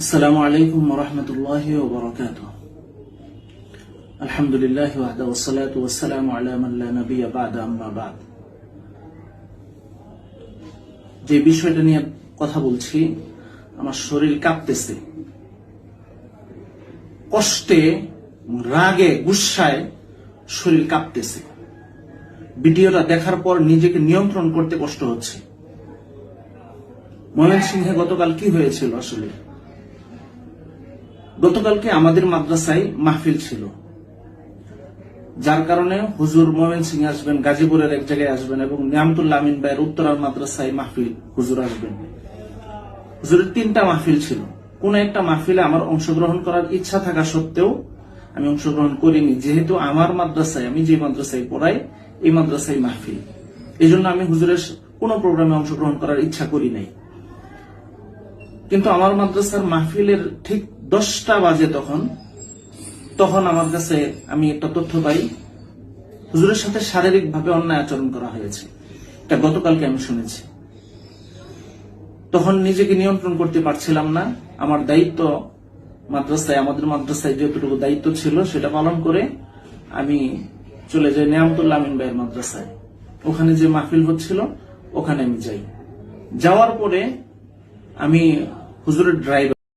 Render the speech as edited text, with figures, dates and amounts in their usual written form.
আসসালামু আলাইকুম ওয়া রাহমাতুল্লাহি ওয়া বারাকাতুহু। আলহামদুলিল্লাহ ওয়াহদা ওয়াসসালাতু ওয়াসসালামু আলা মান লা নাবিয়্যা বা'দা, আম্মা বা'দ। যে বিষয়টা নিয়ে কথা বলছি, আমার শরীর কাঁপতেছে, কষ্টে, রাগে, গুসায় শরীর কাঁপতেছে। ভিডিওটা দেখার পর নিজেকে নিয়ন্ত্রণ করতে কষ্ট হচ্ছে। ময়মনসিংহে গতকাল কি হয়েছিল? আসলে গতকালকে আমাদের মাদ্রাসায় মাহফিল ছিল, যার কারণে হুজুর ময়মনসিংহে আসবেন, গাজীপুরের এক জায়গায় আসবেন এবং নিয়ামতুল্লাহ আমিন ভাইয়ের উত্তরার মাদ্রাসায় মাহফিল হুজুর আসবেন। হুজুরের 3টা মাহফিল ছিল। কোন একটা মাহফিলে আমার অংশগ্রহণ করার ইচ্ছা থাকা সত্ত্বেও আমি অংশগ্রহণ করিনি, যেহেতু আমার মাদ্রাসায়, আমি যে মাদ্রাসায় পড়াই, এই মাদ্রাসায় মাহফিল। এই জন্য আমি হুজুরের কোনো প্রোগ্রামে অংশগ্রহণ করার ইচ্ছা করি নাই। কিন্তু আমার মাদ্রাসার মাহফিলের ঠিক 10টা বাজে তখন আমার কাছে আমি একটা তথ্য পাই, হুজুরের সাথে শারীরিক ভাবে অন্যায় আচরণ করা হয়েছে। এটা গতকালকে আমি শুনেছি। তখন নিজেকে নিয়ন্ত্রণ করতে পারছিলাম না। আমার দায়িত্ব মাদ্রাসায়, আমাদের মাদ্রাসায় যতটুকু দায়িত্ব ছিল সেটা পালন করে আমি চলে যাই নিয়ামতুল্লাহ আমিন ভাইয়ের মাদ্রাসায়। ওখানে যে মাহফিল হচ্ছিল ওখানে আমি যাই। যাওয়ার পরে আমি হুজুরের ড্রাইভার